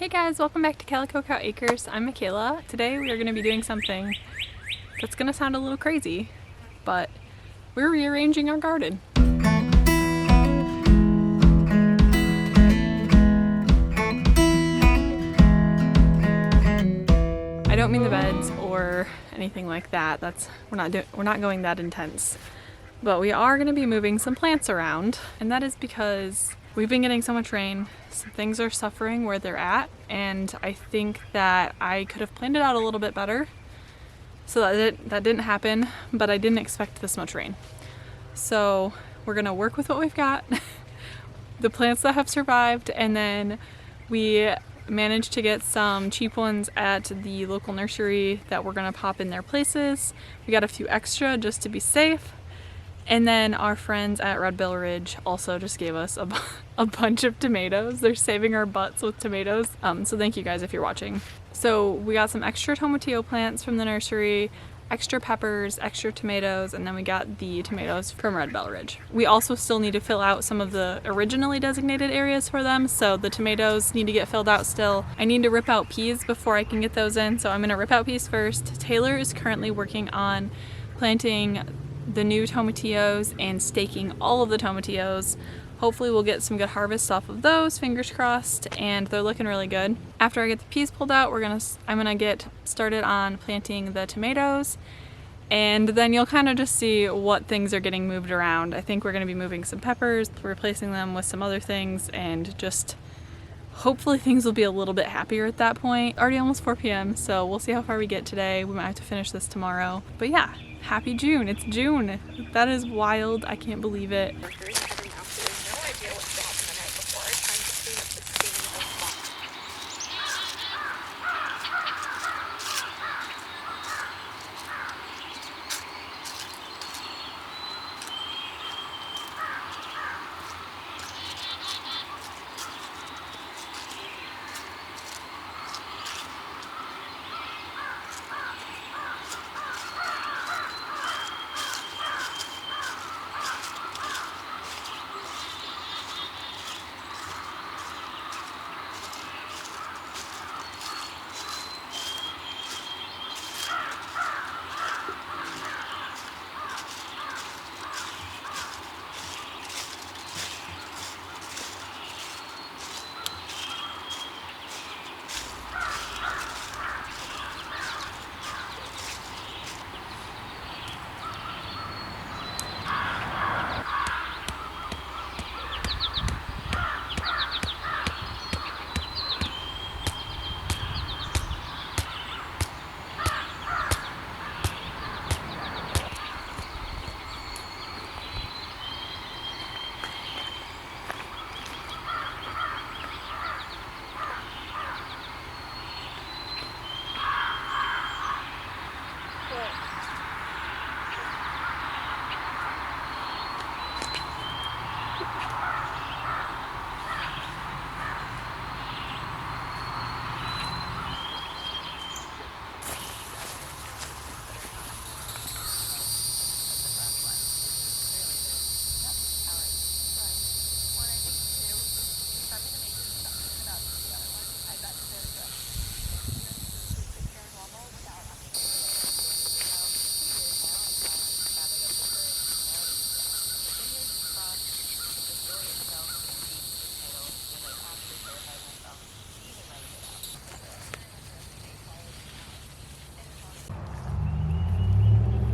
Hey guys, welcome back to Calico Cow Acres. I'm Mickayla. Today we are going to be doing something that's going to sound a little crazy, but we're rearranging our garden. I don't mean the beds or anything like that. We're not going that intense. But we are going to be moving some plants around, and that is because we've been getting so much rain. Some things are suffering where they're at, and I think that I could have planned it out a little bit better. So that didn't happen, but I didn't expect this much rain. So we're going to work with what we've got, the plants that have survived, and then we managed to get some cheap ones at the local nursery that we're going to pop in their places. We got a few extra just to be safe. And then our friends at Red Bill Ridge also just gave us a bunch of tomatoes. They're saving our butts with tomatoes. So thank you guys if you're watching. So we got some extra tomatillo plants from the nursery, extra peppers, extra tomatoes, and then we got the tomatoes from Red Bill Ridge. We also still need to fill out some of the originally designated areas for them. So the tomatoes need to get filled out still. I need to rip out peas before I can get those in. So I'm gonna rip out peas first. Taylor is currently working on planting the new tomatillos and staking all of the tomatillos. Hopefully we'll get some good harvests off of those, fingers crossed, and they're looking really good. After I get the peas pulled out, I'm gonna get started on planting the tomatoes, and then you'll kind of just see what things are getting moved around. I think we're gonna be moving some peppers, replacing them with some other things, and just hopefully things will be a little bit happier at that point. Already almost 4 p.m., so we'll see how far we get today. We might have to finish this tomorrow. But yeah, happy June. It's June. That is wild. I can't believe it.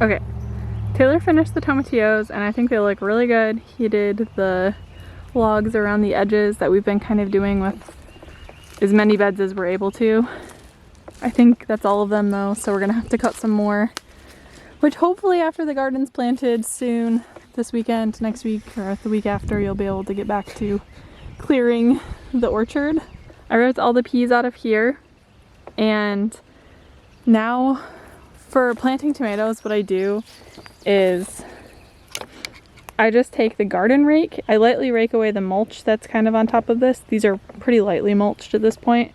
Okay, Taylor finished the tomatillos and I think they look really good. He did the logs around the edges that we've been kind of doing with as many beds as we're able to. I think that's all of them though, so we're gonna have to cut some more, which hopefully after the garden's planted soon, this weekend, next week, or the week after, you'll be able to get back to clearing the orchard. I ripped all the peas out of here, and now for planting tomatoes, what I do is I just take the garden rake. I lightly rake away the mulch that's kind of on top of this. These are pretty lightly mulched at this point.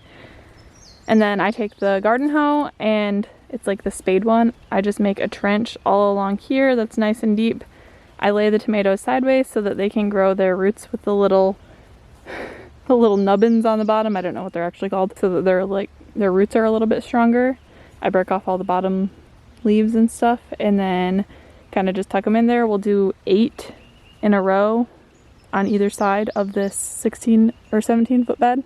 And then I take the garden hoe, and it's like the spade one. I just make a trench all along here that's nice and deep. I lay the tomatoes sideways so that they can grow their roots with the little the little nubbins on the bottom, I don't know what they're actually called, so that they're like, their roots are a little bit stronger. I break off all the bottom leaves and stuff and then kind of just tuck them in there. We'll do 8 in a row on either side of this 16 or 17 foot bed.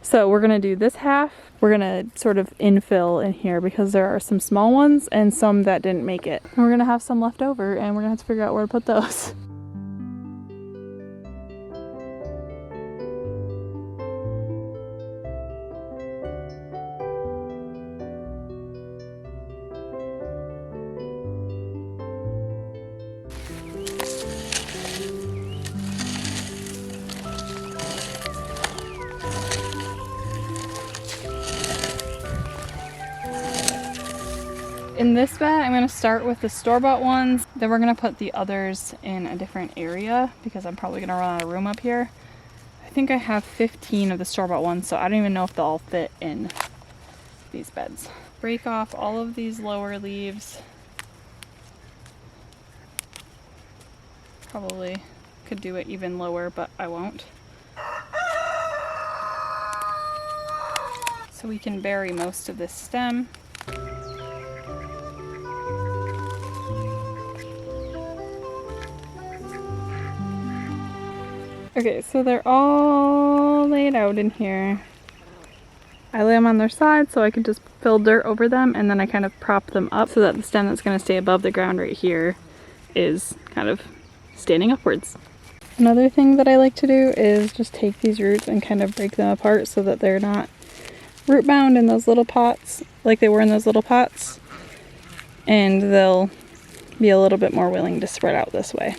So we're gonna do this half. We're gonna sort of infill in here because there are some small ones and some that didn't make it. And we're gonna have some left over and we're gonna have to figure out where to put those. In this bed, I'm going to start with the store-bought ones. Then we're going to put the others in a different area because I'm probably going to run out of room up here. I think I have 15 of the store-bought ones, so I don't even know if they'll all fit in these beds. Break off all of these lower leaves. Probably could do it even lower, but I won't. So we can bury most of this stem. Okay, so they're all laid out in here. I lay them on their side so I can just fill dirt over them, and then I kind of prop them up so that the stem that's going to stay above the ground right here is kind of standing upwards. Another thing that I like to do is just take these roots and kind of break them apart so that they're not root bound in those little pots like they were in those little pots, and they'll be a little bit more willing to spread out this way.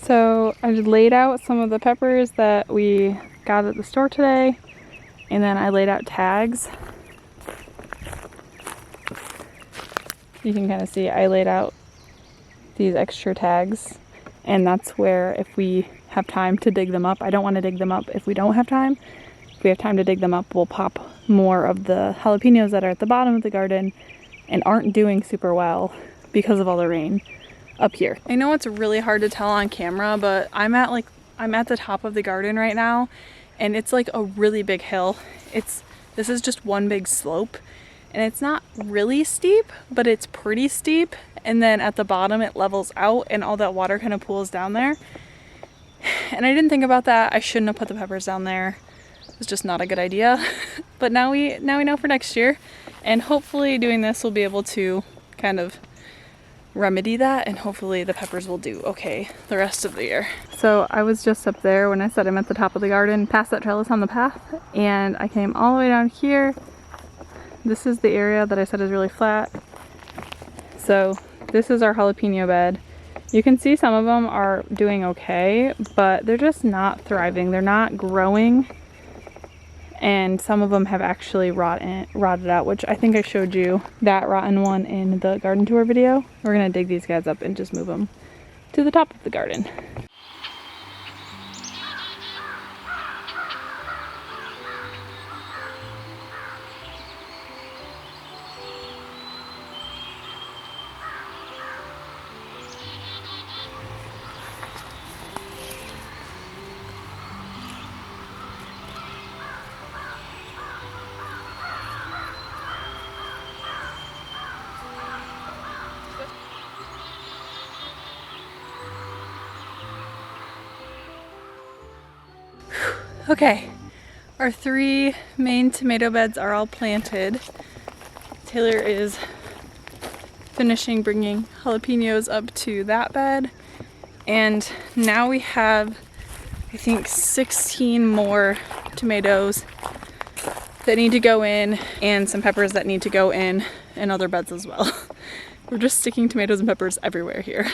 So I just laid out some of the peppers that we got at the store today, and then I laid out tags. You can kind of see I laid out these extra tags, and that's where if we have time to dig them up, I don't want to dig them up if we don't have time. If we have time to dig them up, we'll pop more of the jalapenos that are at the bottom of the garden and aren't doing super well because of all the rain up here. I know it's really hard to tell on camera, but I'm at the top of the garden right now, and it's like a really big hill. This is just one big slope, and it's not really steep, but it's pretty steep. And then at the bottom it levels out and all that water kind of pools down there. And I didn't think about that. I shouldn't have put the peppers down there. It was just not a good idea. But now we know for next year, and hopefully doing this will be able to kind of remedy that, and hopefully the peppers will do okay the rest of the year. So I was just up there when I said I'm at the top of the garden, past that trellis on the path, and I came all the way down here. This is the area that I said is really flat. So this is our jalapeno bed. You can see some of them are doing okay, but they're just not thriving. They're not growing, and some of them have actually rotted out, which I think I showed you that rotten one in the garden tour video. We're gonna dig these guys up and just move them to the top of the garden. Okay, our 3 main tomato beds are all planted. Taylor is finishing bringing jalapenos up to that bed, and now we have, I think, 16 more tomatoes that need to go in, and some peppers that need to go in other beds as well. We're just sticking tomatoes and peppers everywhere here.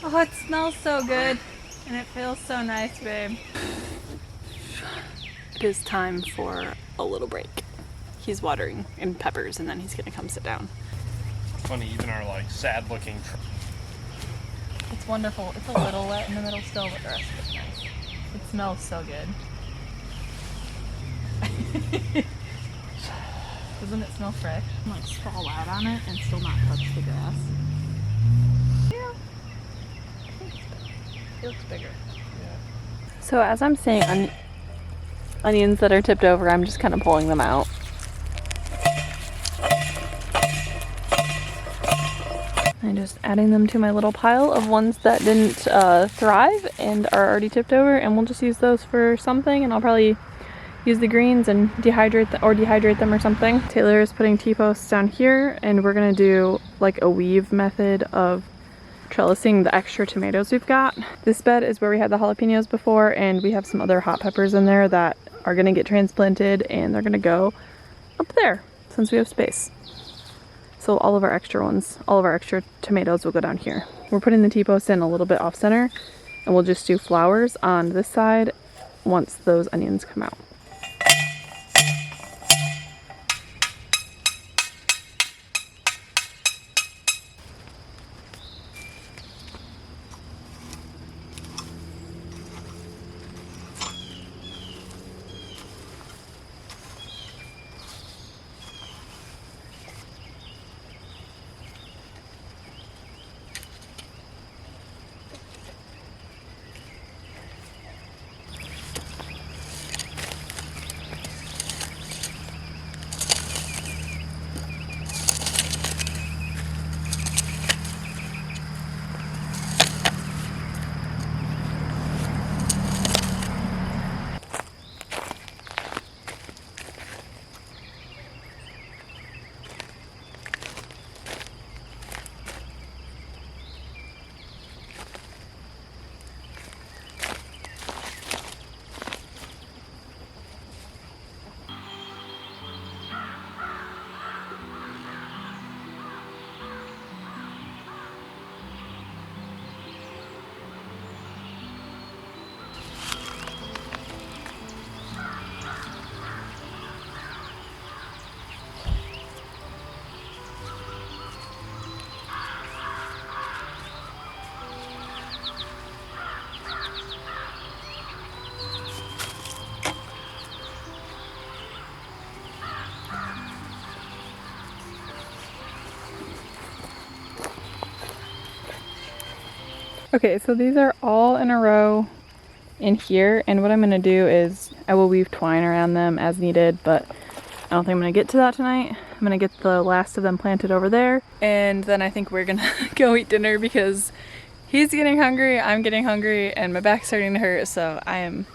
Oh, it smells so good and it feels so nice, babe. It is time for a little break. He's watering in peppers and then he's gonna come sit down. Funny, even our like sad looking. It's wonderful. It's a little wet in the middle still, but the rest of it's nice. It smells so good. Doesn't it smell fresh? I'm like sprawl out on it and still not touch the grass. Yeah. I think it's better. It looks bigger. Yeah. So as I'm saying onions that are tipped over, I'm just kind of pulling them out. I'm just adding them to my little pile of ones that didn't thrive and are already tipped over, and we'll just use those for something, and I'll probably use the greens and dehydrate them or something. Taylor is putting T-posts down here, and we're gonna do like a weave method of trellising the extra tomatoes we've got. This bed is where we had the jalapenos before, and we have some other hot peppers in there that are gonna get transplanted, and they're gonna go up there since we have space. So all of our extra tomatoes will go down here. We're putting the T-post in a little bit off center, and we'll just do flowers on this side once those onions come out. Okay, so these are all in a row in here, and what I'm gonna do is I will weave twine around them as needed, but I don't think I'm gonna get to that tonight. I'm gonna get the last of them planted over there, and then I think we're gonna go eat dinner because he's getting hungry, I'm getting hungry, and my back's starting to hurt, so I am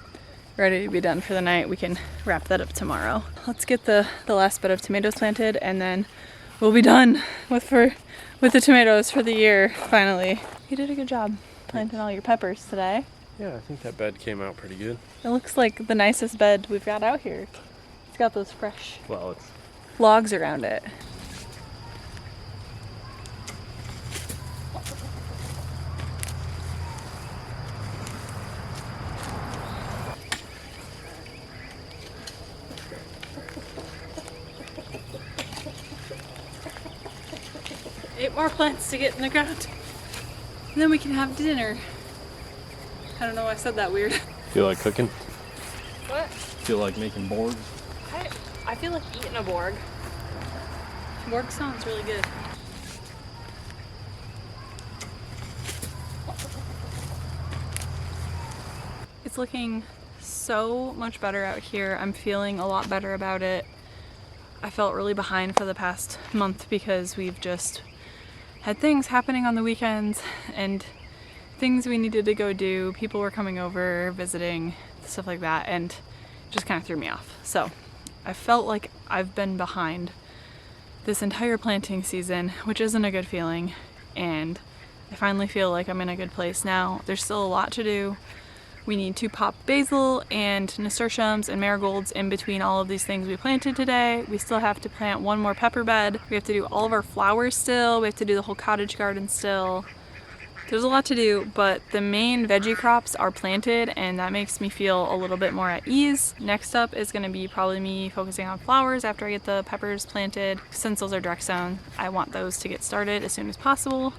ready to be done for the night. We can wrap that up tomorrow. Let's get the last bed of tomatoes planted, and then we'll be done with the tomatoes for the year, finally. You did a good job planting all your peppers today. Yeah, I think that bed came out pretty good. It looks like the nicest bed we've got out here. It's got those fresh it's logs around it. Eight more plants to get in the ground. And then we can have dinner. I don't know why I said that weird. Feel like cooking? What? Feel like making boards? I feel like eating a Borg. Borg sounds really good. It's looking so much better out here. I'm feeling a lot better about it. I felt really behind for the past month because we've just had things happening on the weekends and things we needed to go do. People were coming over, visiting, stuff like that, and just kind of threw me off. So I felt like I've been behind this entire planting season, which isn't a good feeling, and I finally feel like I'm in a good place now. There's still a lot to do. We need to pop basil and nasturtiums and marigolds in between all of these things we planted today. We still have to plant one more pepper bed. We have to do all of our flowers still. We have to do the whole cottage garden still. There's a lot to do, but the main veggie crops are planted, and that makes me feel a little bit more at ease. Next up is going to be probably me focusing on flowers after I get the peppers planted. Since those are direct sown, I want those to get started as soon as possible.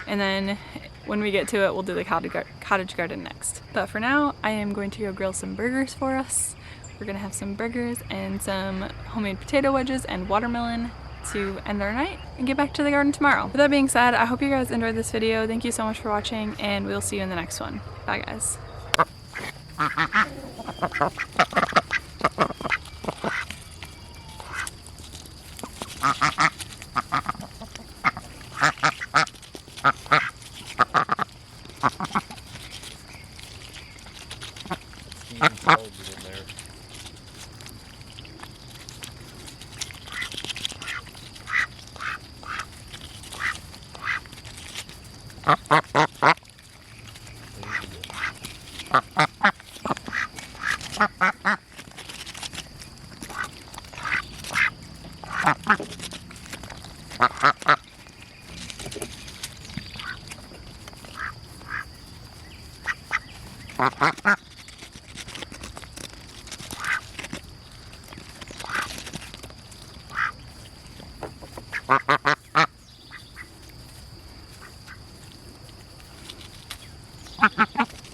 And then when we get to it, we'll do the cottage garden next. But for now, I am going to go grill some burgers for us. We're going to have some burgers and some homemade potato wedges and watermelon to end our night and get back to the garden tomorrow. With that being said, I hope you guys enjoyed this video. Thank you so much for watching, and we'll see you in the next one. Bye guys. Ha ha ha!